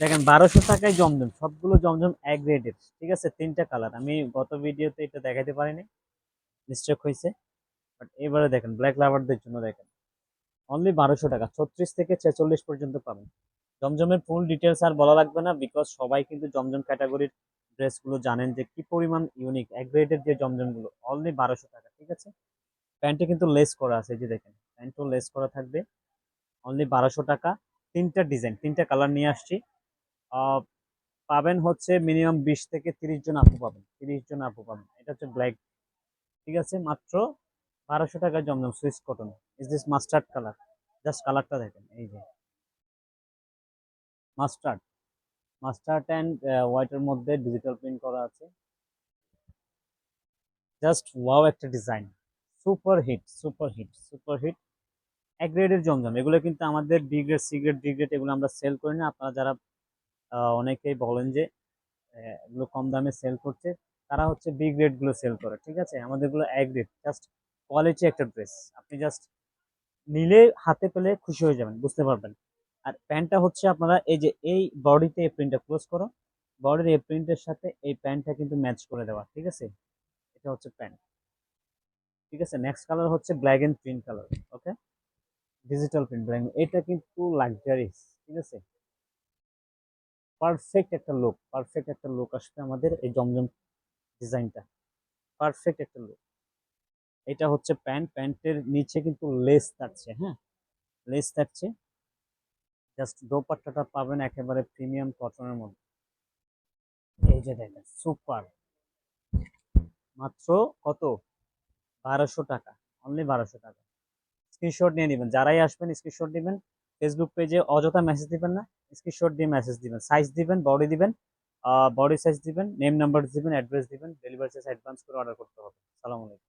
দেখেন 1200 টাকায় জমজম, সবগুলো জমজম এক গ্রেডের, ঠিক আছে? তিনটা কালার, আমি গত ভিডিওতে এটা দেখাইতে পারিনি, মিস্টেক হয়েছে। বাট এবারে দেখেন ব্ল্যাক লাভারদের জন্য দেখেন অনলি 1200 টাকা, 36 থেকে 46 পর্যন্ত পাবেন। জমজমের ফুল ডিটেলস আর বলা লাগবে না, বিকজ সবাই কিন্তু জমজম ক্যাটাগরির ড্রেসগুলো জানেন যে কি পরিমাণ ইউনিক, এক গ্রেডের যে জমজমগুলো অনলি 1200 টাকা, ঠিক আছে? প্যান্টে কিন্তু লেস করা আছে, এই যে দেখেন প্যান্টও লেস করা থাকবে, অনলি 1200 টাকা। তিনটা ডিজাইন, তিনটা কালার নিয়ে আসছি। আহ, পাবেন হচ্ছে মিনিমাম 20 থেকে 30 জন আপু পাবেন, 30 জন আপু পাবেন। এটা হচ্ছে ব্ল্যাক, ঠিক আছে? মাত্র 1200 টাকায় জমজম Swiss cotton. Is this mustard colour, just কালারটা দেখেন, এই যে মাস্টার্ড, মাস্টার্ড অ্যান্ড হোয়াইটের মধ্যে ডিজিটাল প্রিন্ট করা আছে। জাস্ট ওয়াও একটা design, super hit, super hit, super hit. এক গ্রেডের জমজম, এগুলো কিন্তু আমাদের B grade, C grade, D grade এগুলো আমরা সেল করি না। আপনারা যারা অনেকেই বলেন যে এগুলো কম দামে সেল করছে, তারা হচ্ছে বি গ্রেড গুলো সেল করে, ঠিক আছে? আমাদের গুলো এক গ্রেড, জাস্ট কোয়ালিটি একটা ড্রেস, আপনি জাস্ট নিলে হাতে পেলে খুশি হয়ে যাবেন, বুঝতে পারবেন। আর প্যান্টটা হচ্ছে আপনারা এই যে এই বডিতে এই প্রিন্টটা ক্লোজ করো, বডির এই প্রিন্টের সাথে এই প্যান্টটা কিন্তু ম্যাচ করে দেওয়া, ঠিক আছে? এটা হচ্ছে প্যান্ট, ঠিক আছে? নেক্সট কালার হচ্ছে black and print colour, okay? Digital print black, এটা কিন্তু লাক্সারিস, ঠিক আছে? পারফেক্ট একটা লুক, পারফেক্ট একটা লুক আসবে আমাদের এই জমজম ডিজাইনটা, পারফেক্ট একটা লুক। এটা হচ্ছে প্যান্ট, প্যান্টের নিচে কিন্তু লেস থাকছে, হ্যাঁ, লেস থাকছে। জাস্ট দোপাট্টাটা পাবেন একেবারে প্রিমিয়াম কটনের মধ্যে, এই যে দেখেন সুপার। মাত্র কত? 1200 টাকা, অনলি 1200 টাকা। স্ক্রিনশট নিয়ে নেবেন, যারাই আসবেন স্ক্রিনশট দিবেন। ফেসবুক পেজে অযথা মেসেজ দিবেন না, স্ক্রিনশট দিয়ে মেসেজ দিবেন, সাইজ দিবেন, বডি দিবেন, বডি সাইজ দিবেন, নেম নাম্বার দিবেন, অ্যাড্রেস দিবেন, ডেলিভারি চার্জ অ্যাডভান্স করে অর্ডার করতে হবে। সালাম আলাইকুম।